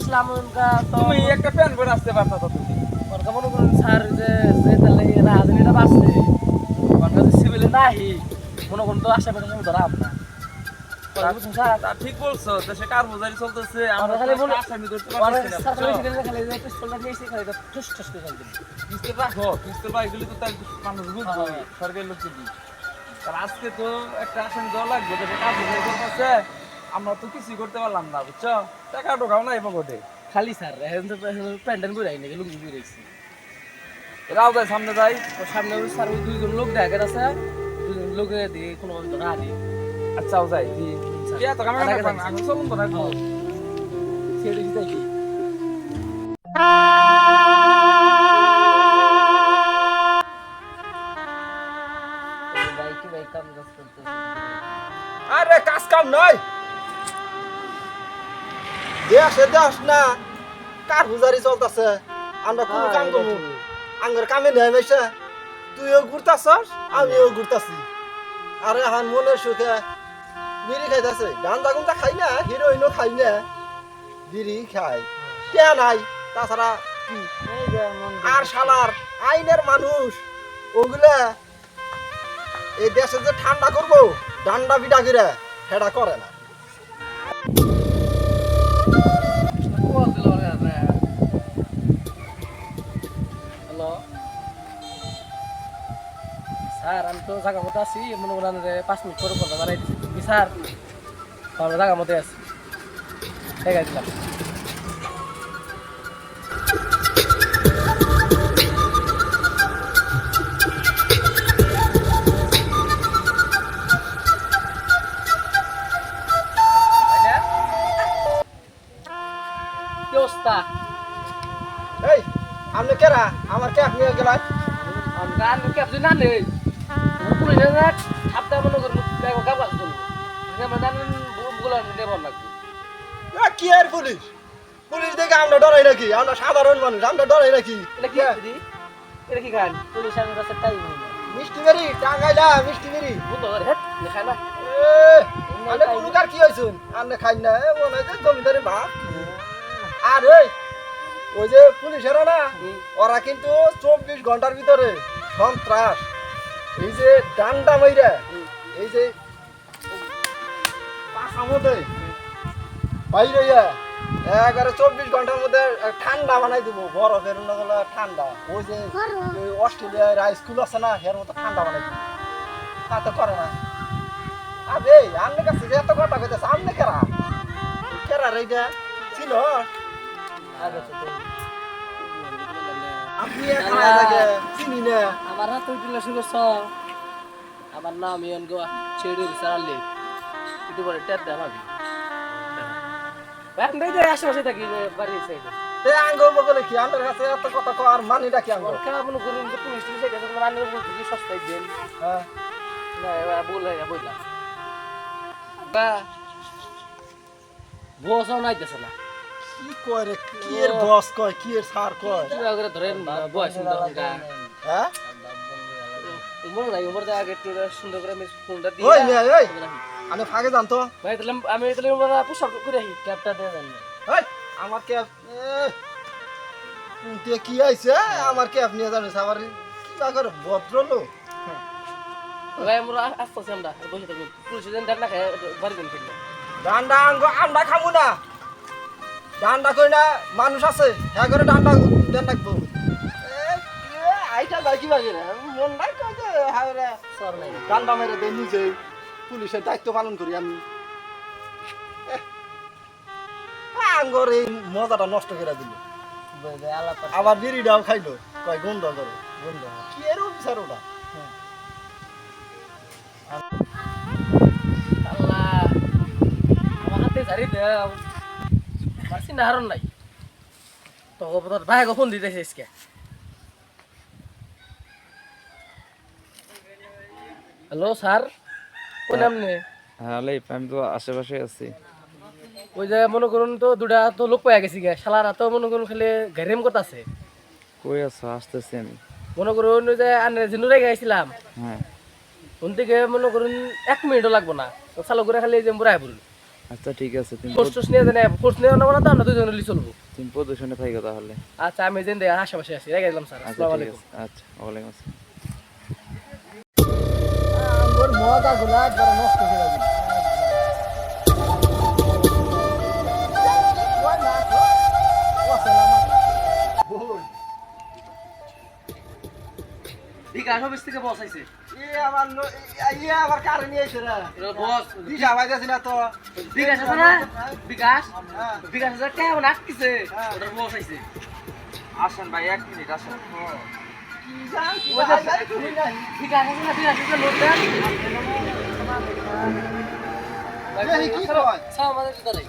আসলাম তুমি একটা প্যান করে আসতে পারতা তো তুমি মনে করুন স্যার যে তাহলে রাজনীতিটা বাঁচছে সিভিলে নাহি মনে করুন তো আশেপাশে ধরা আমরা ঠিক বলছো দেশে কার বোঝারি চলতেছে আমরা খালি তো আসামি ধরতে পারতেছি না খালি পিস্তলটা নিয়েছি খালি ঠুস ঠুস করে চলতে পিস্তল রাখো পিস্তল বা এগুলি তো তার মানুষ বুঝবো সরকারি লোক যদি আর আজকে তো একটা আসামি দেওয়া লাগবে দেশে কার বোঝারি চলতেছে আমরা তো কিছুই করতে পারলাম না বুঝছো টাকা ঢোকাও না এবার ঘটে খালি স্যার এখন তো প্যান্ডেন করে নাকি লুঙ্গি দিয়ে রেখেছি রাও যাই সামনে যাই তো সামনে স্যার ওই দুইজন লোক দেখা আছে দুইজন লোকে দিয়ে কোনো ধরা দিয়ে আচ্ছা যাই কি এত কামে আমি চলুন তো রাখবো ছেড়ে দিতে কি আরে কাজ কাম নয় দেশ না কার হুজারি চলতেছে আমরা কোন কাম করবো আঙ্গের কামে নেই মেশে তুইও ঘুরতাছস আমিও ঘুরতাছি আরে এখন মনের সুখে বিড়ি খাইতেছে গান্দা গুন্দা খাই না হিরোইনও খাই না বিড়ি খাই কে নাই তাছাড়া কি আর শালার আইনের মানুষ ওগুলা এই দেশে যে ঠান্ডা করবো ডান্ডা বিটা করে সেটা করে না হ্যালো স্যার আমি তো জায়গা মতো আছি মনে করেন 5 মিনিট পরে কথা জানাই দিচ্ছি স্যার আমরা জায়গা মতো আছি ঠিক আছে দিলাম কি অবস্থা এই আপনি কেরা আমার ক্যাপ নিয়ে গেলেন গান ক্যাপ না নেই পুলিশে না আপনি মনে করুন গাব গাছ চলবো বুগুলো নেবার লাগবে কি আর পুলিশ পুলিশ দেখে আমরা ডরাই নাকি আমরা সাধারণ মানুষ আমরা ডরাই নাকি এটা কি দিদি এটা কি গান পুলিশ আমার কাছে টাইম নেই মিষ্টি মেরি টাঙ্গাইলা মিষ্টি মেরি বুঝলো হেট দেখায় না আরে পুরুকার কি হইছুন আপনি খাই না মনে হয় যে জমিদারি ভাগ আর ওই যে পুলিশেরা না ওরা কিন্তু 24 ঘন্টার ভিতরে সন্ত্রাস এই যে ডান্ডা মাইরা এই যে পাশার মধ্যে বাইরে একেবারে 24 ঘন্টার মধ্যে ঠান্ডা বানাই দিব বরফের নগলা ঠান্ডা ওই যে অস্ট্রেলিয়ার স্কুল আছে না এর মতো ঠান্ডা বানাই দিব তা তো করে না আরে আমনে কাছে যে এত কথা কইতেছে আমনে কেরা কেরা রে এটা ছিল আপনি এখানে থাকে চিনি না আমার হাত উঠিলে শুনেছ আমার নাম ইয়ন গোয়া ছেড়ে সারালে একটু পরে টেট দেয় ভাবি এখন দেখে আশেপাশে থাকি বাড়ির সাইডে এই আঙ্গ বলে কি আমার কাছে এত কথা কো আর মানিটা কি আঙ্গ কেমন করুন যে পুলিশ টুলিশ এটা তোমার আন্ডার বলছি কি সস্তায় দেন হ্যাঁ না এবার বললাম বা বসও নাইতেছে না কি কয় রে কি এর বস কয় কি এর স্যার কয় কি করে ধরেন বয়স হ্যাঁ মনে নাই ওমর দা আগে একটু সুন্দর করে আমি ফোনটা দিয়ে ওই মেয়ে ওই আমি ফাগে জানতো ভাই তাহলে আমি তাহলে পুশ আপ করে আসি ক্যাপটা দিয়ে দেন ওই আমার ক্যাপ তুই কি আইছে আমার ক্যাপ নিয়ে জানিস আবার কি করে ভদ্রলোক ভাই আমরা আসতেছি আমরা বসে থাকবো পুলিশ দেন ডাক না খায় বাড়ি দেন ফিরলে ডান্ডা আঙ্গ আমরা খামু না ডান্ডা কই না মানুষ আছে হ্যাঁ করে ডান্ডা দেন রাখবো আইটা যাই কি বাজে না মন নাই কই যে হ্যাঁ রে সর নাই ডান্ডা মেরে দেই নিজে পুলিশের দায়িত্ব পালন করি আমি আঙ্গর এই মজাটা নষ্ট করে দিল আবার বিড়িটাও খাইলো কয় গন্ধ করে গন্ধ কি এর বিচার ওটা আল্লাহ আমার হাতে ঝাড়ি দাও পারছি না হারণ নাই তো ভাই ফোন দিতেছে আজকে হ্যালো স্যার কোন নামনে হ্যাঁ লাইফ আমি তো আশেপাশে আছি ওই যে মনে করুন তো দুটা তো লোক পাইয়া গেছি গে শালারা তো মনে করুন খালি ঘেরেম কথা আছে কই আছো আসতেছি আমি মনে করুন ওই যে আনে জিনুরে গাইছিলাম হ্যাঁ ওন থেকে মনে করুন 1 মিনিটও লাগবো না তো চালু করে খালি যে বুড়াই পড়ুন আচ্ছা ঠিক আছে, ফোর্স নিয়ে দেন, ফোর্স নিয়ে নেবো না তো আমরা দুজনে লিয়ে চলবো। তুমি প্রদর্শনে থাইকো তাহলে। আচ্ছা আমি যেন দেখে আশেপাশে আছি, রেখে দিলাম স্যার। আচ্ছা আসসালামু ঠিক আলাইকুম। আছে, আচ্ছা ওয়ালাইকুম আসসালাম। আমার মজা গুলা একবার নষ্ট করে দিল। বিকাশ অফিস থেকে বস আইছে। আবার কারে নিয়ে আইছে রে? বস দিশা পাইতাছি না তো। বিকাশ আছে না? বিকাশ হ্যাঁ। বিকাশ আছে, কেমন আটকিছে? হ্যাঁ। ওটার বস আইছে। আসেন ভাই 1 মিনিট আসেন। কি জান কি ভাই তুমি নাই। বিকাশ আছে না? বিকাশ আছে, লোড দেন। এই কি কয়? সব আমাদের জুতা নাই।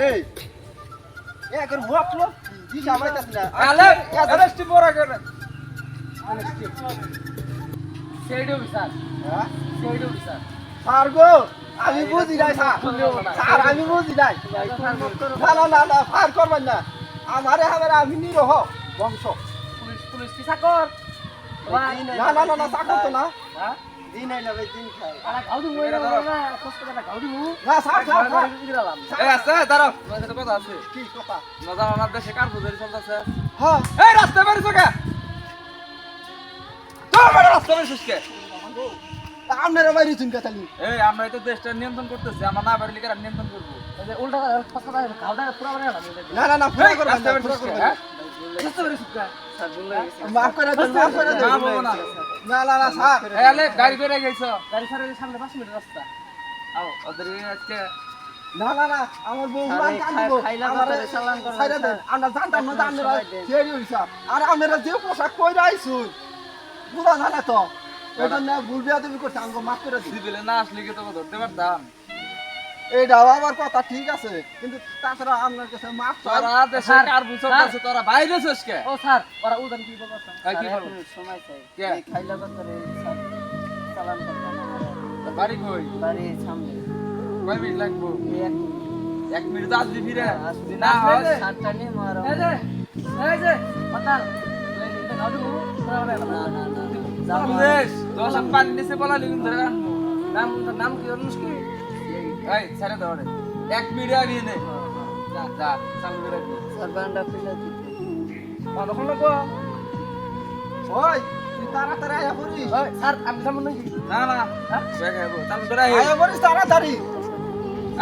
এই এখন মুখ লোক দিশা পাইতাছি না। আলে আরেস্ট পড়া করে। সেইডো স্যার, হ্যাঁ? সেইডো স্যার। স্যার গো আমি বুঝি নাই স্যার। স্যার আমি বুঝি নাই। না না না না ফার করবেন না। আমারে আমি নিরহ বংশ। পুলিশ পুলিশ কি চাকর? না না না না চাকর তো না। হ্যাঁ? দিন আইলা ভাই দিন খাই। আরে গাউদি মুই না না, কষ্ট করে গাউদি মু। না স্যার স্যার স্যার। এই আছে দাঁড়াও, তোমার সাথে কথা আছে। কি কথা? মজা আমার দেশে কার বুঝারি চলতেছে। হ্যাঁ এই রাস্তা বেরিয়েছো কে? তোর বড় রাস্তা বেরিয়েছিস কে? আপনারা বাইরে চুন কাটালি। এই আমরা তো দেশটা নিয়ন্ত্রণ করতেছি, আমরা না বাড়ি লিখে নিয়ন্ত্রণ করবো। এই যে উল্টা কথা গাউদা পুরো মানে না। না না না পুরো এই, করবেন রাস্তা না, পুরো বেরিয়েছিস কে, করবেন হ্যাঁ? না। বুঝতে পারিস না? স্যার বললে মাফ করে দেন মাফ করে দেন। না, বলবো না। না না না স্যার। এই আলে গাড়ি বেরিয়ে গেছো। গাড়ি স্যারের সামনে 5 মিনিট রাস্তা। আও ওদের আজকে না না না আমার বউ মান কাঁদিব। আমারে ছাইরা দেন। আমরা জানতাম না আপনারা ফেরি হইছা। আর আপনারা যে পোশাক কইরা আইছুন বুঝা যায় না তো। এটা না ভুলবিয়া তুমি করতে আমাকে মাফ করে দিন। সিভিলে না আসলে কি তোকে ধরতে পারতাম? এইটাও আমার কথা ঠিক আছে কিন্তু তাছাড়া আপনার কাছে মাফ চাই। তোরা দেশে কার বুঝছ আছে, তোরা বাইরে আছিস কে? ও স্যার ওরা উদান কি বলছ? এই কি করব? সময় চাই। কে? এই খাইলা করে স্যার চালান করতে তোর বাড়ি কই? বাড়ি সামনে। কয় মিনিট লাগবো? এক 1 মিনিট আসবি ফিরে। আসবি না হয় সাতটা নিয়ে মারো। এই যে পাতাল এই যে গাউদি মু পুরো মানে না না না। বাংলাদেশ 10 পানি নিচে বলা লিখুন ধরে আনবো। নাম কি জানিস কি? এই ছেড়ে দাও রে। 1 মিনিট আগে নে। যা যা চালু করে দে। স্যার বান্ডা পিলা দিতে। কতক্ষণ লাগবো? ওই তুই তাড়াতাড়ি আয়া পড়িস। ওই স্যার আমি সামনে নাকি? না না হ্যাঁ? বেগে আইবো চালু করে আই। আয়া পড়িস তাড়াতাড়ি।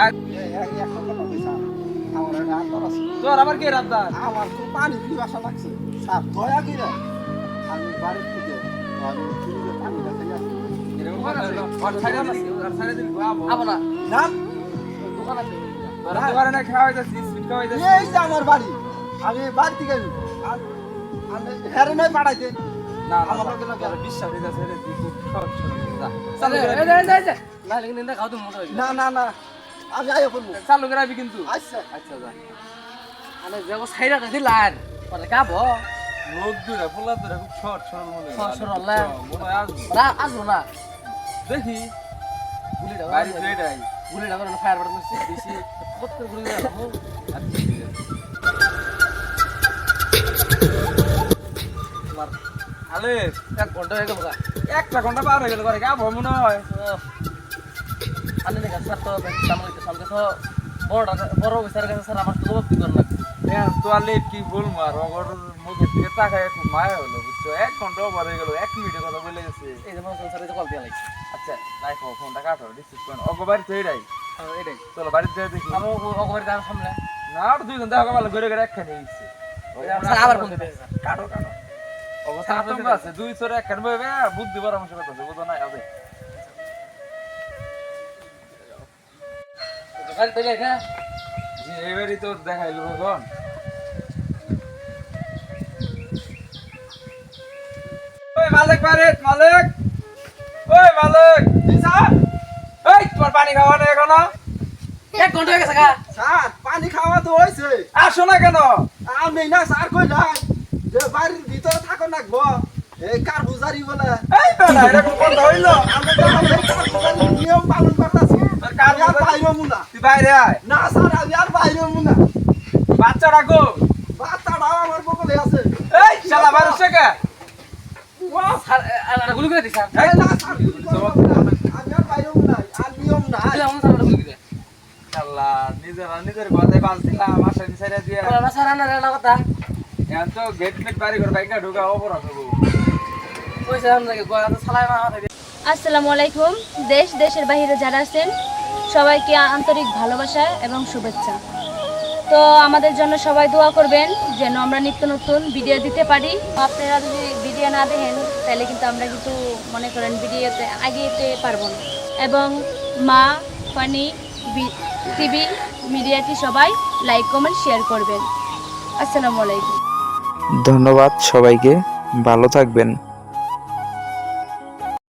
আই। এক কথা কইছা। আমার রাত আছে। তোর আবার কি রাবদার? আমার তো পানি পিপাসা লাগছে। স্যার দয়া করে আমি বাড়ি থেকে আমি কিনে পানি রাখাই আসি। এরকম কথা হলো। আর ছাড়ে দিবি, আর ছাড়ে দিবি আবো। আবো না। না দোকান আছে। তোরা দোকানে না খাওয়াইতাছিস, স্পিড খাওয়াইতাছিস। এই যে আমার বাড়ি আমি বাড়ি থেকে আমি হেরে নাই পাঠাইতে না না আমার লগে লগে। তোর বিশ্বাস হইতাছে রে, তুই খুব খাওয়াচ্ছ না। চালু চালু করে এই আইবি। যে না লিখে নিন্দা গাউদি মু ধরে। না না না আমি আয়া করবো চালু করে আইবি কিন্তু। আচ্ছা আচ্ছা যা। আরে যাবো সাইরা দিলার। পরে গাবো। লোক দুরা পোলা দুরা খুব শর্ট সরল মনে হয়। শর্ট সরল না? মনে হয় আসবে। না আসবো না। দেখি গুলিটা বাড়ি যেটাই। গুলিটা করে ফায়ার বাটন দিছি দিছি কত করে গুলি দিলাম। আচ্ছা ঠিক আছে। তোমার আলে 1 ঘন্টা হয়ে গেল গা। 1 ঘন্টা পার হয়ে গেল করে গাবো মনে হয়। আনে দেখা স্যার তো সামনে সামনে তো বড় অফিসারের কাছে স্যার আমার তো জবাব দিতে না। হ্যাঁ তো আলে কি বলবো আর ওর মুখের দিকে তাকায় খুব মায়া হলো বুঝছো। 1 ঘন্টা ওভার হয়ে গেল, 1 মিনিটে কথা বলে গেছে। এই যে মনে স্যার কল দিয়া লাগছে। আচ্ছা রাখো ফোনটা কাটো, রিসিভ করো। ওগো বাড়ি তো এটাই। এটাই চলো বাড়িতে যাই দেখি। আমি ওকবারে যাওয়ার সামনে না আর 2 ঘন্টা হবে ভালো ঘুরে ঘুরে একখানে হইছে। স্যার আবার ফোন দিতে স্যার। কাটো কাটো। অবস্থা আতঙ্ক আছে, 2 চোরে একখানে বইবে বুদ্ধি পরামর্শ করতেছে, বুঝো না হবে। গাড়ি পেলে না জি এবারই তো দেখাইলো এখন। ওই মালিক মালিক মালিক, ওই মালিক দিশা এই তোমার পানি খাওয়া নেই এখনো? 1 ঘন্টা হয়ে গেছে গা। স্যার পানি খাওয়া তো হয়েছে আসো না কেন? আমি না স্যার কই নাই যে বাড়ির ভিতরে থাকো নাকবো এই কার বুজারি বলে এই তো না এরকম কথা হইলো। আমরা তো আমাদের কার বুজারি নিয়ম পালন করতেছি তোর কার আর বুজারি? বাইরে মুনা তুই বাইরে আয়। না স্যার আমি আর বাইরে মুনা বাচ্চা রাখো। বাচ্চাটাও আমার বগলে আছে এই শালা মানুষ কে? গুলি করে দিই স্যার এই না, স্যার, আমি আর বাইরেও নাই, আর নিয়ম নাই। আমার স্যার গুলি করে আল্লাহ নিজের কথাই বাঁচছিলাম আশা নিচাইরা দিয়ে বলা স্যার আনার একটা কথা এখন তো গেট মেট বাড়ি ঘর বাইকা ঢুকা অপরাধ হবো কইছে আপনাকে গলা তো সালাই মা মাথা আসসালামু আলাইকুম। দেশের বাইরে যারা আছেন সবাইকে আন্তরিক ভালোবাসা এবং শুভেচ্ছা। তো আমাদের জন্য সবাই দোয়া করবেন যেন আমরা নিত্য নতুন ভিডিও দিতে পারি। আপনারা যদি ভিডিও না দেখেন তাহলে কিন্তু আমরা কিন্তু মনে করেন ভিডিওতে আগিয়ে পারবো না। এবং মা ফানি টিভি মিডিয়াটি সবাই লাইক কমেন্ট শেয়ার করবেন। আসসালামু আলাইকুম। ধন্যবাদ সবাইকে, ভালো থাকবেন।